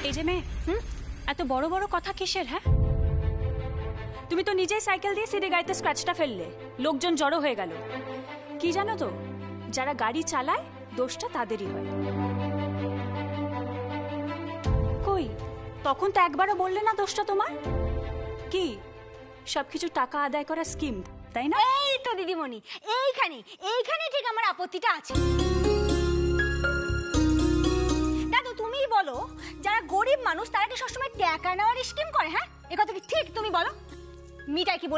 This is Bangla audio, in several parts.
এই যে মেয়ে, এত বড় বড় কথা কিসের? হ্যাঁ, তুমি তো নিজেই সাইকেল দিয়ে সিঁড়ি গাড়িতে স্ক্র্যাচটা ফেললে, লোকজন জড়ো হয়ে গেল। কি জানো তো, যারা গাড়ি চালায় দোষটা তাদেরই হয়। কই, তখন তো একবারও বললে না দোষটা তোমার। কি সবকিছু টাকা আদায় করার স্কিম, তাই না? এই তো দিদিমণি, এইখানে ঠিক আমার আপত্তিটা আছে। দাদু তুমিই বলো, যারা গরিব মানুষ তারা কি সবসময় টাকা নেওয়ার স্কিম করে? হ্যাঁ, এ কথা কি ঠিক? তুমি বলো। মিঠাই কি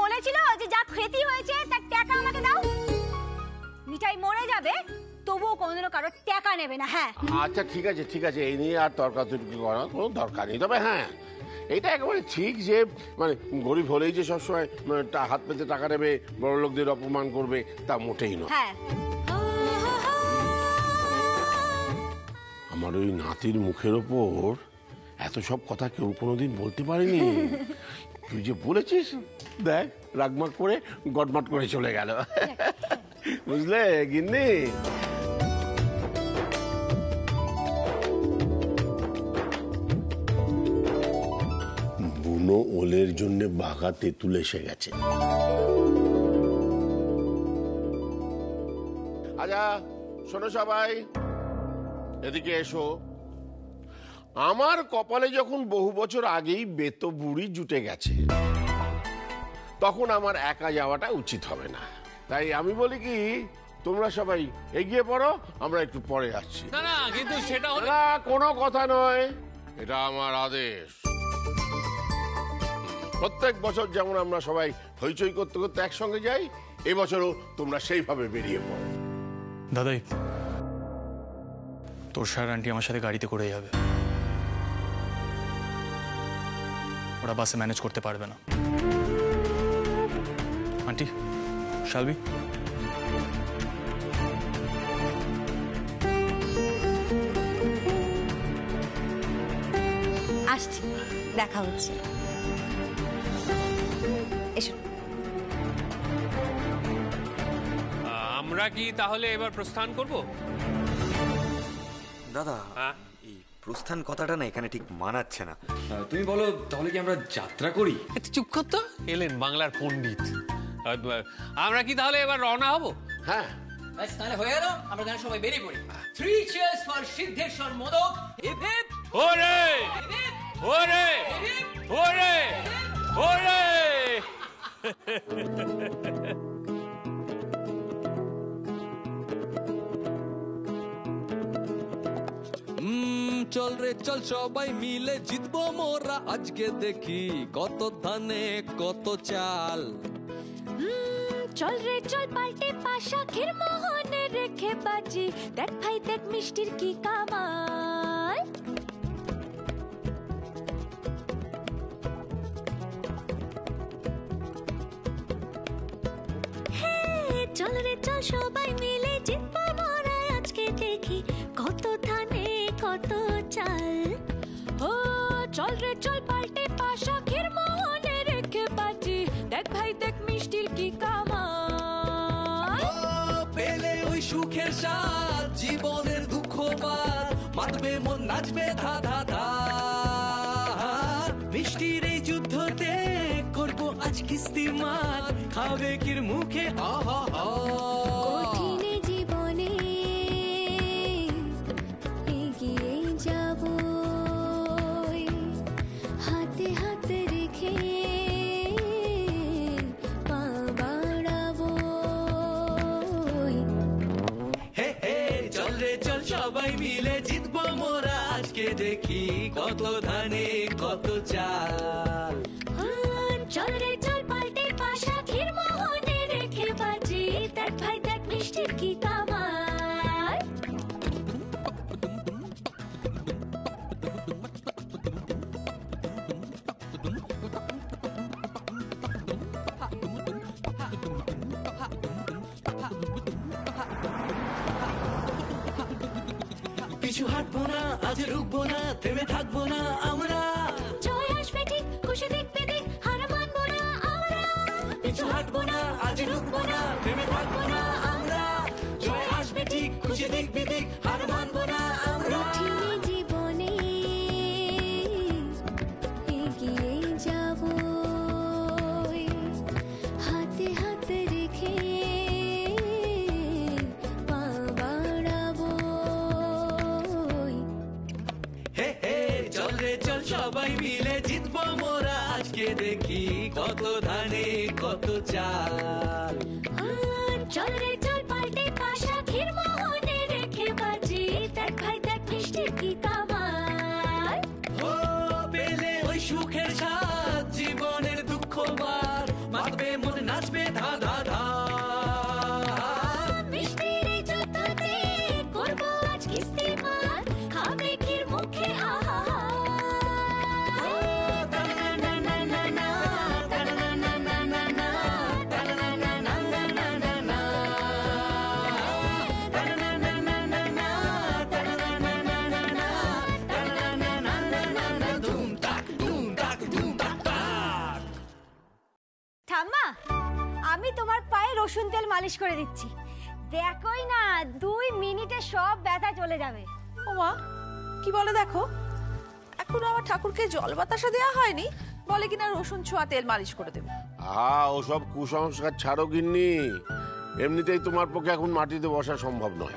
বলেছিল যে যা ক্ষতি হয়েছে তার টাকা আমাকে দাও? মিঠাই মরে যাবে তবুও কোনোদিনও কারোর টাকা নেবে না। হ্যাঁ আচ্ছা ঠিক আছে, এই নিয়ে আর তর্কাতর্কি করার কোনো দরকার নেই। তবে হ্যাঁ, এটা একেবারে ঠিক যে মানে গরিব হলেই যে সবসময় হাত পেতে টাকা নেবে, বড় লোকদের অপমান করবে, তা মোটেই নয়। হ্যাঁ, আমার ওই নাতির মুখের ওপর এত সব কথা কেউ কোনোদিন বলতে পারেনি। তুই যে বলেছিস, দেখ রাগমাগ করে গটমাট করে চলে গেল। বুঝলে গিন্নি? বুনো ওলের জন্য বাঘা তেঁতুল এসে গেছে। আচ্ছা শোনো সবাই, এদিকে এসো। আমার কপালে যখন বহু বছর আগেই বেতো বুড়ি জুটে গেছে, তখন আমার একা যাওয়াটা উচিত হবে না। তাই আমি বলি কি, তোমরা সবাই এগিয়ে পড়ো, আমরা একটু পরে আসছি। না না, কিন্তু সেটা হলো না, কোনো কথা নয়, এটা আমার আদেশ। প্রত্যেক বছর যেমন আমরা সবাই হইচই করতে করতে একসঙ্গে যাই, এবছরও তোমরা সেইভাবে বেরিয়ে পড়ো। দাদাই, তোর স্যার আন্টি আমার সাথে গাড়িতে করে যাবে, ওরা বাসে ম্যানেজ করতে পারবে না। আন্টি, শালবি, আসছি, দেখা হচ্ছে। এসো। আমরা কি তাহলে এবার প্রস্থান করব? দাদা, এই প্রস্থান কথাটা না এখানে ঠিক মানাচ্ছে না। তুমি বলো তাহলে কি আমরা যাত্রা করি? একটু চুপ কর তো, এলেন বাংলার পণ্ডিত। আমরা কি তাহলে এবার রওনা হব? হ্যাঁ, তাহলে হয়ে গেল, আমরা গান সবাই বেরিয়ে পড়ি। 3 cheers for Siddheshwar Modak. Hip hip ওরে ওরে ওরে ওরে। চল রে চল, সবাই মিলে জিতবো মোরা, আজকে দেখি কত ধানে কত চাল। চল রে চল, পাল্টে পাশা ক্ষীর মোহনে রেখে বাজি, দেখ ভাই দেখ মিষ্টির কি কামাল। চল রে চল, সবাই মিলে জিতবো মোরা, আজকে দেখি কত ধানে কত চাল। ও চল রে চল, পাল্টে পাশা ক্ষীর মোহনে রেখে বাজি, দেখ ভাই দেখ মিষ্টির কি কামাল। পেলে ওই সুখের স্বাদ, জীবনের দুঃখ বাদ, মাতবে মন নাচবে ধা ধা ধা। মিষ্টির এই যুদ্ধতে করবো আজ কিস্তিমাত, খাবে কির মুখে আহা। কঠিন জীবনে এগিয়ে যাব, হাতে হাতে রেখে পা বাড়াবো। হে হে চল রে চল, সবাই মিলে জিতবো মোরা, আজকে দেখি কত ধানে কত চাল। চল রে চল, পাল্টে পাশা ক্ষীর মোহনে রেখে বাজি, দেখ ভাই দেখ মিষ্টির কি কামাল। পিছু হাঁটবো না, আজ রুকবো না, থেমে থাকবো না আমরা। জয় আসবে ঠিক, খুশি দেখবে দিক, হার মানবো না আমরা। পিছু হাঁটবো না, আজ রুকবো না, থেমে থাকবো না আমরা। জয় আসবে ঠিক, খুশি দেখবে দিক, হার মানবো না আমরা। কঠিন জীবনে রে চল সবাই মিলে জিতবো মোরা আজকে দেখি কত ধানে কত চাল চল রে চল পাল্টে পাশা ক্ষীর মোহনে রেখে বাজি দেখ ভাই দেখ মিষ্টির কি কামাল ও পেলে ওই সুখের স্বাদ জীবনের দুঃখ বার মাতবে মন নাচবে ধা ধা ধা মিষ্টির এই জুতোতে করবো আজ কিস্তি মার খাবে ক্ষীর মুখে আহা ঠাম্মা, আমি তোমার পায়ে রসুন তেল মালিশ করে দিচ্ছি। দেখোই না 2 মিনিটে সব ব্যথা চলে যাবে। ও মা, কি বলে দেখো, এখনো আমার ঠাকুরকে জল বাতাসা দেওয়া হয়নি, বলে কিনা রসুন ছোঁয়া তেল মালিশ করে দেবে। ওসব কুসংস্কার ছাড়ো গিন্নি, এমনিতেই তোমার পক্ষে এখন মাটিতে বসা সম্ভব নয়।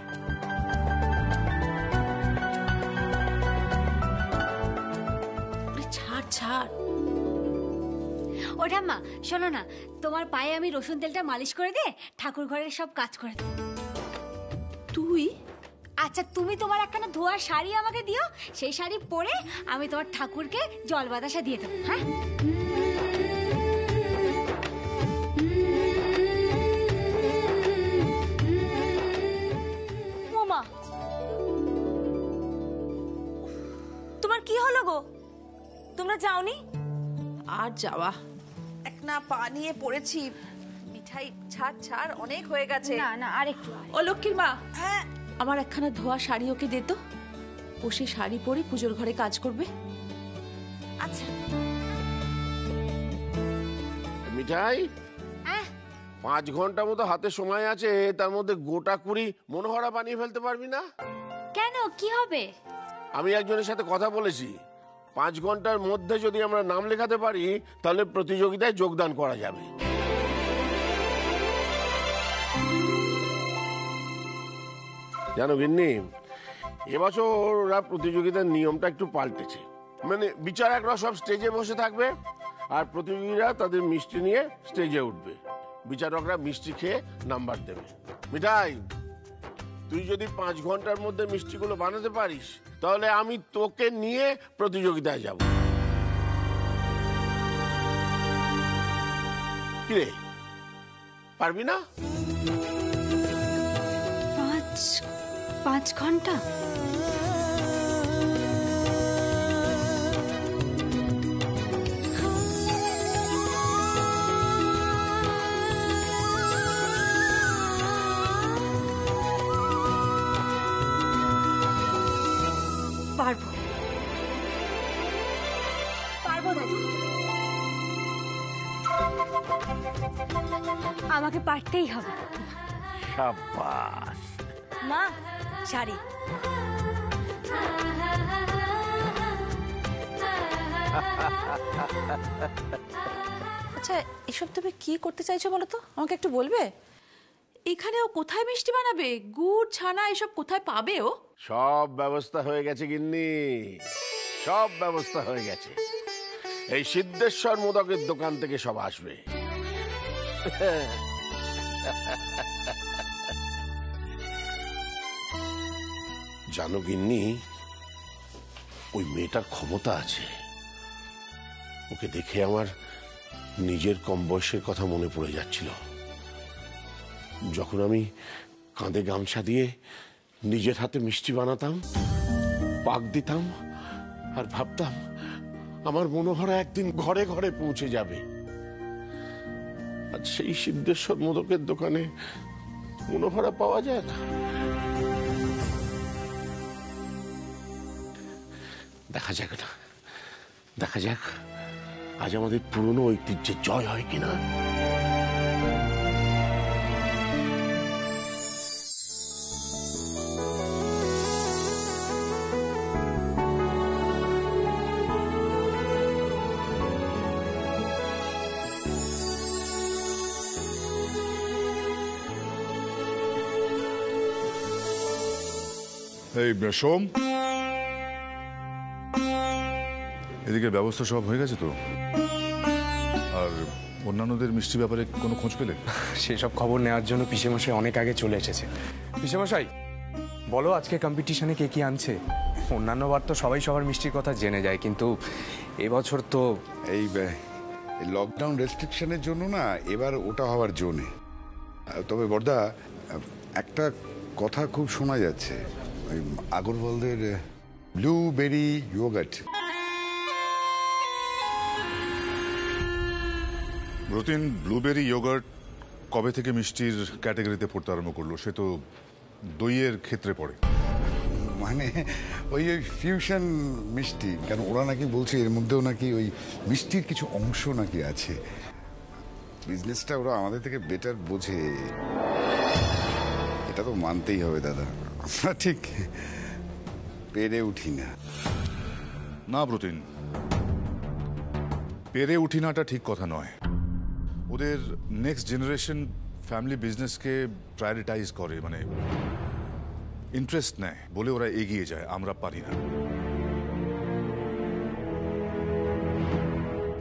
ছাড় ছাড়। ও ঠাম্মা শোনো না, তোমার পায়ে আমি রসুন তেলটা মালিশ করে দিয়ে ঠাকুর ঘরের সব কাজ করে দেব। তুই? আচ্ছা তুমি তোমার একখানা ধোয়ার শাড়ি আমাকে দিও, সেই শাড়ি পরে আমি তোমার ঠাকুরকে জল বাতাসা দিয়ে দেবো। হ্যাঁ ওমা, তোমার কি হলো গো? তোমরা যাওনি? আর যাওয়া, এক না পা নিয়ে পড়েছি। মিঠাই ছাড় ছাড়, অনেক হয়ে গেছে। না না আরেকটু। ও লক্ষ্মীর মা, হ্যাঁ আমার একখানা ধোয়া শাড়ি ওকে দে তো, ও সে শাড়ি পরে পুজোর ঘরে কাজ করবে। আচ্ছা মিঠাই, 5 ঘন্টা মতো হাতে সময় আছে, তার মধ্যে গোটা কুড়ি মনোহরা বানিয়ে ফেলতে পারবি না? কেন, কি হবে? আমি একজনের সাথে কথা বলেছি, 5 ঘন্টার মধ্যে যদি আমরা নাম লেখাতে পারি তাহলে প্রতিযোগিতায় যোগদান করা যাবে। জানো গিন্নি, এবছর ওরা প্রতিযোগিতার নিয়মটা একটু পাল্টেছে। মানে বিচারকরা সব স্টেজে বসে থাকবে আর প্রতিযোগীরা তাদের মিষ্টি নিয়ে স্টেজে উঠবে। বিচারকরা মিষ্টি খেয়ে নাম্বার দেবে। মিঠাই, তুই যদি 5 ঘন্টার মধ্যে মিষ্টিগুলো বানাতে পারিস তাহলে আমি তোকে নিয়ে প্রতিযোগিতায় যাব। কিরে, পারবি না? 5 ঘন্টা? পারবো পারবো দাদা, আমাকে পারতেই হবে। শাবাশ। মা, শাড়ি। আচ্ছা, এসব তুমি কি করতে চাইছো বলো তো, আমাকে একটু বলবে? এখানে ও কোথায় মিষ্টি বানাবে? গুড় ছানা এসব কোথায় পাবে ও? সব ব্যবস্থা হয়ে গেছে গিন্নি, সব ব্যবস্থা হয়ে গেছে। এই সিদ্ধেশ্বর মোদকের দোকান থেকে সব আসবে। জানো গিন্নি, ওই মেয়েটার ক্ষমতা আছে। ওকে দেখে আমার নিজের কম বয়সের কথা মনে পড়ে যাচ্ছিল। যখন আমি কাঁধে গামছা দিয়ে নিজের হাতে মিষ্টি বানাতাম, পাক দিতাম আর ভাবতাম আমার মনোহরা একদিন ঘরে ঘরে পৌঁছে যাবে। আর সেই সিদ্ধেশ্বর মোদকের দোকানে মনোহরা পাওয়া যায় না। দেখা যাক না, দেখা যাক আজ আমাদের পুরনো ঐতিহ্যের জয় হয় কিনা। এই সোম, এদিকে ব্যবস্থা সব হয়ে গেছে তো? আর অন্যান্যদের মিষ্টি ব্যাপারে কোনো খোঁজ পেলে? সেসব খবর নেওয়ার জন্য পিসেমশাই অনেক আগে চলে এসেছে। পিসেমশাই বলো আজকে কম্পিটিশনে কে কি আনছে? অন্যান্যবার তো সবাই সবার মিষ্টির কথা জেনে যায়, কিন্তু এবছর তো এই লকডাউন রেস্ট্রিকশনের জন্য না এবার ওটা হওয়ার জো নেই। তবে বর্দা, একটা কথা খুব শোনা যাচ্ছে, ওই আগরওয়ালদের blueberry yogurt. Ratin, blueberry yogurt কবে থেকে মিষ্টির ক্যাটাগরিতে পড়তে আরম্ভ করলো? সে তো দইয়ের ক্ষেত্রে পড়ে। মানে ওই ফিউশন মিষ্টি, কেন ওরা নাকি বলছে এর মধ্যেও নাকি ওই মিষ্টির কিছু অংশ নাকি আছে। বিজনেসটা ওরা আমাদের থেকে বেটার বোঝে, এটা তো মানতেই হবে দাদা। আমরা ঠিক পেরে উঠি না। না ব্রতিন, পেরে উঠি নাটা ঠিক কথা নয়। ওদের নেক্সট জেনারেশন ফ্যামিলি বিজনেসকে প্রায়োরিটাইজ করে, মানে ইন্টারেস্ট নেয় বলে ওরা এগিয়ে যায়, আমরা পারি না।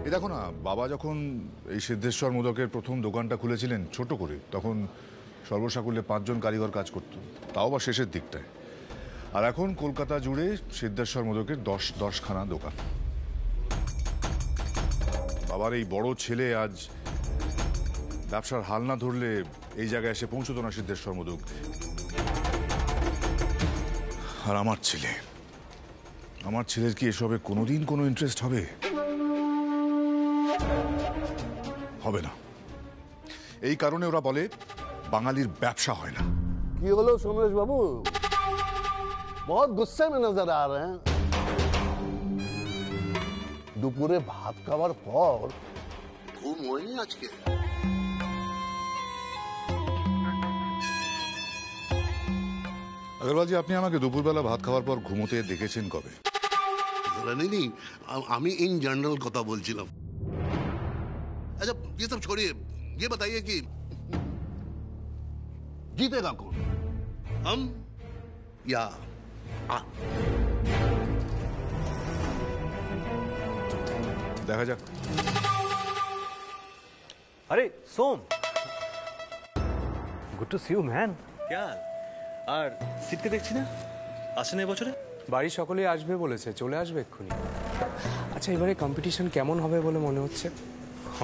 এই দেখো না, বাবা যখন এই সিদ্ধেশ্বর মোদকের প্রথম দোকানটা খুলেছিলেন ছোট করে, তখন সর্বসাকুল্যে 5 জন কারিগর কাজ করত, তাও বা শেষের দিকটায়। আর এখন কলকাতা জুড়ে সিদ্ধেশ্বর মোদকের 10খানা দোকান। বাবার এই বড় ছেলে আজ ব্যবসার হাল না ধরলে এই জায়গায় এসে পৌঁছতো না সিদ্ধেশ্বর মোদক। আর আমার ছেলের কি এসবে কোনোদিন কোনো ইন্টারেস্ট হবে? হবে না। এই কারণে ওরা বলে বাঙালির ব্যবসা হয় না। কি হলো সোমেশ বাবু? বহুত গুस्से में नजर आ रहे हैं। দুপুরে ভাত খাওয়ার পর ঘুম হয়নি আজকে? আগরওয়ালজি, আপনি আমাকে দুপুরবেলা ভাত খাওয়ার পর ঘুমোতে দেখেছেন কবে? नहीं, আমি इन जनरल কথা বলছিলাম। अच्छा ये सब छोड़िए, ये बताइए कि जीतेगा कौन, हम या आप? দেখা যাক। अरे Som, good to see you man. क्या আর সিটকে দেখছি না, আসেন এবছরে? বাড়ির সকলেই আসবে বলেছে, চলে আসবে এক্ষুনি। আচ্ছা, এবারে কম্পিটিশন কেমন হবে বলে মনে হচ্ছে?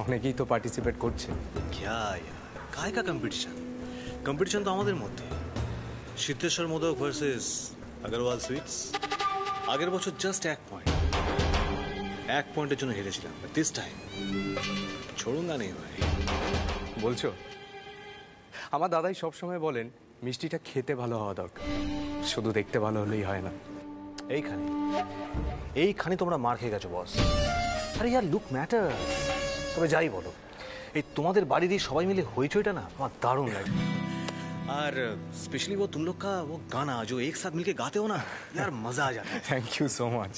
অনেকেই তো পার্টিসিপেট করছে। क्या यार, काय का कंपटीशन? कंपटीशन তো আমাদের মধ্যে। Siddheshwar Modak versus Agarwal sweets. আগের বছর জাস্ট 1 পয়েন্ট, 1 পয়েন্টের জন্য হেরেছিলাম। দিস টাইম छोड़ूंगा नहीं भाई। বলছো? আমার দাদাই সবসময় বলেন মিষ্টিটা খেতে ভালো হওয়া দরকার, শুধু দেখতে ভালো হলেই হয় না। এইখানে তোমরা মার খেয়ে গেছো বস। আরে ইয়ার লুক ম্যাটার। তবে যাই বলো, এই তোমাদের বাড়ির এই সবাই মিলে হইচইটা না আমার দারুণ লাগে। আর स्पेशली वो तुम लोग का वो गाना जो एक साथ मिलके गाते हो ना यार, मजा आ जाता है। Thank you so much.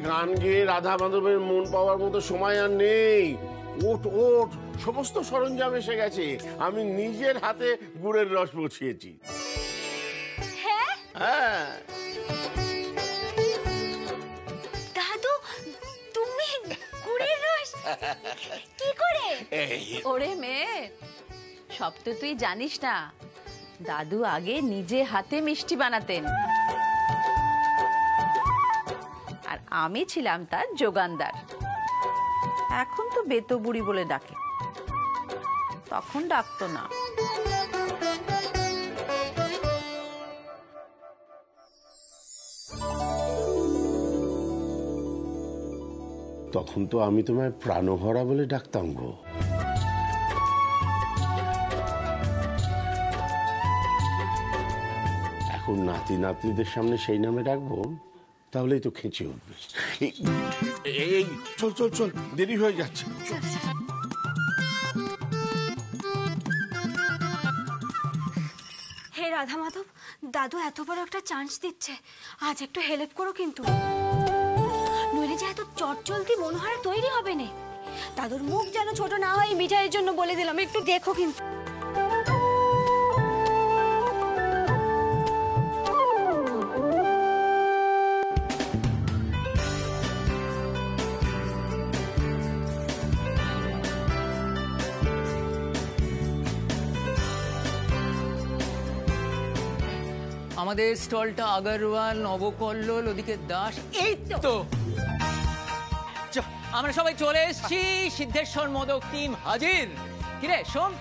গান গেয়ে রাধা মাধবের মন পাওয়ার মতো সময় আর নেই। ওঠ ওঠ, সমস্ত সরঞ্জাম এসে গেছে, আমি নিজের হাতে গুড়ের রস বসিয়েছি। হ্যাঁ দাদু, তুমি গুড়ের রস কি করে? ওরে মেয়ে, সব তো তুই জানিস না, দাদু আগে নিজে হাতে মিষ্টি বানাতেন, আর আমি ছিলাম তার যোগানদার। এখন তো বেতো বুড়ি বলে ডাকে, তখন ডাকতো না। তখন তো আমি তোমায় প্রাণভরা বলে ডাকতাম গো। এখন নাতি নাতনিদের সামনে সেই নামে ডাকবো, তাহলেই তো খেঁচে উঠবে। এই চল চল চল, দেরি হয়ে যাচ্ছে। হে রাধা মাধব, দাদু এত বড় একটা চান্স দিচ্ছে, আজ একটু হেল্প করো কিন্তু, নইলে যে এত চটচলতি মনোহরা তৈরি হবে না। দাদুর মুখ যেন ছোট না হয়, মিঠাইয়ের জন্য বলে দিলাম, একটু দেখো কিন্তু। আমাদের স্টলটা আগরওয়াল, নবকল্লোল, ওদিকে দাস, এই তো আমরা সবাই চলে এসেছি। সিদ্ধেশ্বর মোদক টিম হাজির। কিরে শোন,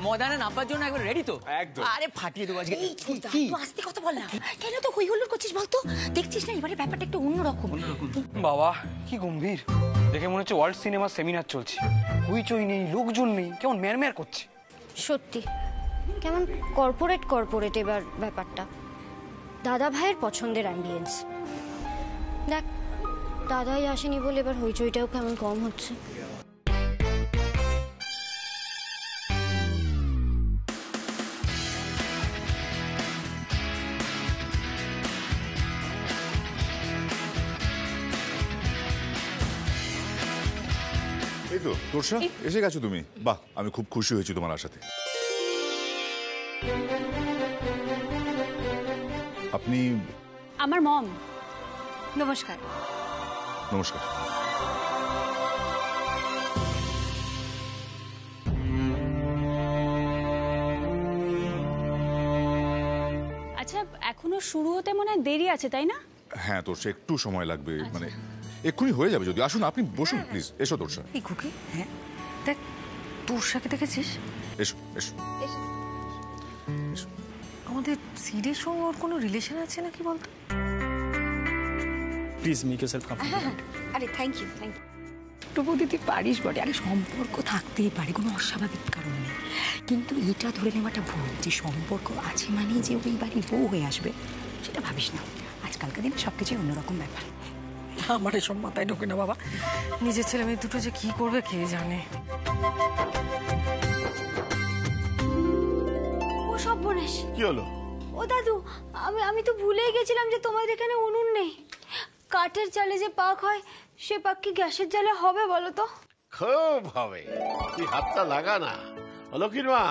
ময়দানে নাপার জন্য একবার রেডি তো? একদম। আরে ফাটিয়ে দেবো আজকে। কি আস্তে কথা বল না, কেন তো হই হুল্লোড় করছিস বলতো? দেখছিস না এবারে ব্যাপারটা একটু অন্যরকম। বাবা কি গম্ভীর, দেখে মনে হচ্ছে ওয়ার্ল্ড সিনেমা সেমিনার চলছে। হইচই নেই, লোকজন নেই, কেমন ম্যারম্যার করছে। সত্যি কেমন কর্পোরেট কর্পোরেট এবার ব্যাপারটা। দাদা ভাইয়ের পছন্দের অ্যাম্বিয়েন্স। দেখ দাদাই আসেনি বলে এবার হইচইটাও কেমন কম হচ্ছে। এই তো তোরসা, এসে গেছো তুমি। বাহ, আমি খুব খুশি হয়েছি তোমার আসাতে। আপনি? আমার মম। নমস্কার। নমস্কার। আচ্ছা, এখনো শুরু হতে মনে হয় দেরি আছে, তাই না? হ্যাঁ তোরসা, একটু সময় লাগবে, মানে এক্ষুনি হয়ে যাবে যদি। আসুন, আপনি বসুন প্লিজ। এসো তোরসা। এই খুকি, হ্যাঁ দেখ তোরসাকে দেখেছিস? এসো এসো। আমাদের সিডের সঙ্গে ওর কোনো রিলেশন আছে নাকি বলতো? Please make yourself comfortable. আরে থ্যাংক ইউ থ্যাংক ইউ। টুপু দিদি পারিস বটে। আরে সম্পর্ক থাকতেই পারে, কোনো অস্বাভাবিক কারণ নেই, কিন্তু এটা ধরে নেওয়াটা ভুল যে সম্পর্ক আছে মানে যে ওই বাড়ির বউ হয়ে আসবে, সেটা ভাবিস না। আজকালকার দিনে সব কিছুই অন্যরকম ব্যাপার। আমার এসব মাথায় ঢোকে না বাবা। নিজের ছেলে মেয়ে দুটো যে কি করবে কে জানে। ও সর্বনাশ, কি হলো? ও দাদু, আমি তো ভুলেই গেছিলাম যে তোমাদের এখানে উনুন নেই। কাঠের চালে যে পাক হয়, সে পাক কি গ্যাসের জালে হবে বলো তো? খুব হবে, তুই হাতটা লাগা না। লক্ষ্মীর মা,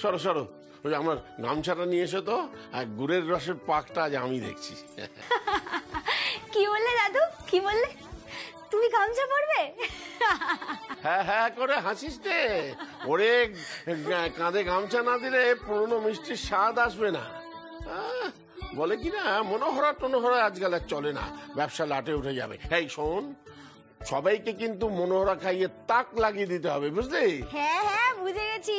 সরো সরো, ওই আমার গামছাটা নিয়ে এসো তো। আর গুড়ের রসের পাকটা আজ আমি দেখছি। কি বললে দাদু, কি বললে? তুমি গামছা পরবে? হ্যাঁ হ্যাঁ করে হাসিস রে। ওরে কাঁধে গামছা না দিলে পুরনো মিষ্টির স্বাদ আসবে না। বলে কি না, মনোহরা টনোহরা আজকাল আর চলে না, ব্যবসা লাটে উঠে যাবে। এই শোন, সবাইকে কিন্তু মনোহরা খাইয়ে তাক লাগিয়ে দিতে হবে, বুঝলি? হ্যাঁ হ্যাঁ বুঝে গেছি।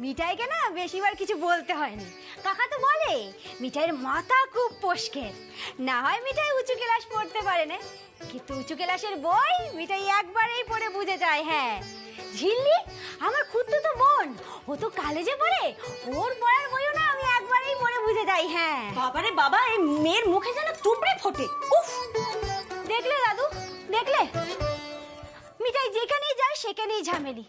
মিঠাইকে না বেশিবার কিছু বলতে হয়নি। কাকা তো বলে মিঠাইয়ের মাথা খুব পস্কের, না হয় মিঠাই উঁচু ক্লাস পড়তে পারে না, কিন্তু উঁচু ক্লাসের বই মিঠাই একবারেই পড়ে বুঝে যায়। হ্যাঁ ঝিল্লি আমার খুঁড়তুতো বোন, ও তো কলেজে পড়ে, ওর পড়ার বইও না আমি একবারেই পড়ে বুঝে যাই। হ্যাঁ বাবারে বাবা, এই মেয়ের মুখে যেন তুবড়ে ফোটে। উফ, দেখলে দাদু, দেখলে মিঠাই যেখানেই যায় সেখানেই ঝামেলি।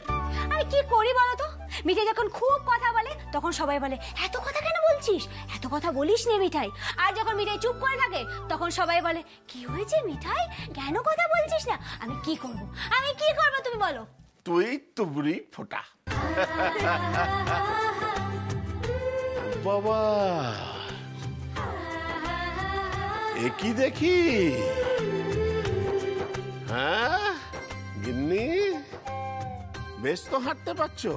আমি কি করি বলো তো? মিঠাই যখন খুব কথা বলে তখন সবাই বলে এত কথা কেন বলছিস, এত কথা বলিস নে মিঠাই। আর যখন মিঠাই চুপ করে থাকে তখন সবাই বলে কি হয়েছে মিঠাই, কেন কথা বলছিস না? আমি কি করব, আমি কি করব তুমি বলো? তুই তুবড়ি ফোটা। বাবা, এ কি দেখি? হ্যাঁ গিন্নি, বেশ তো হাঁটতে পারছো।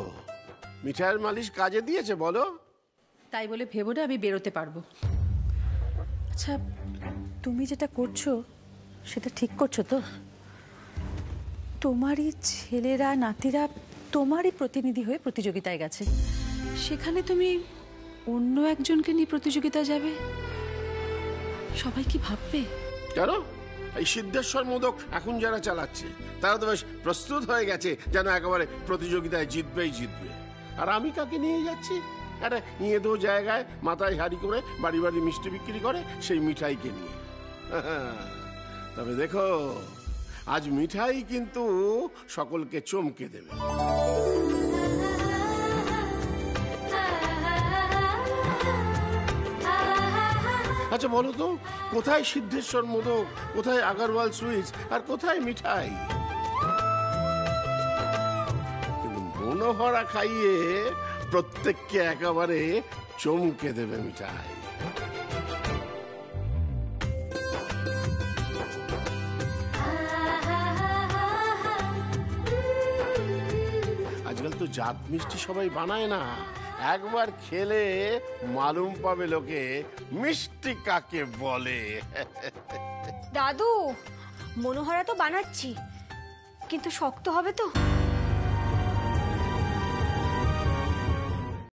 মিঠাইয়ের মালিশ কাজে দিয়েছে বলো? তাই বলে ভেবো না আমি বেরোতে পারবো। আচ্ছা, তুমি যেটা করছো সেটা ঠিক করছো তো? তোমারই ছেলেরা নাতিরা তোমারই প্রতিনিধি হয়ে প্রতিযোগিতায় গেছে, সেখানে তুমি অন্য একজনকে নিয়ে প্রতিযোগিতায় যাবে, সবাই কি ভাববে? কেন এই সিদ্ধেশ্বর মোদক এখন যারা চালাচ্ছে তারা তো বেশ প্রস্তুত হয়ে গেছে, যেন একেবারে প্রতিযোগিতায় জিতবেই জিতবে। আর আমি কাকে নিয়ে যাচ্ছি? আরে ইঁদো জায়গায় মাথায় হাড়ি করে বাড়ি বাড়ি মিষ্টি বিক্রি করে সেই মিঠাইকে নিয়ে। তবে দেখো, আজ মিঠাই কিন্তু সকলকে চমকে দেবে। আচ্ছা বলো তো, কোথায় সিদ্ধেশ্বর মোদক, কোথায় আগরওয়াল সুইটস, আর কোথায় মিঠাই? মনোহরা খাইয়ে প্রত্যেককে একেবারে চমকে দেবে মিঠাই। আজকাল তো জাত মিষ্টি সবাই বানায় না, একবার খেলে মালুম পাবে লোকে মিষ্টি কাকে বলে। দাদু, মনোহরা তো বানাচ্ছি, কিন্তু শক্ত হবে তো।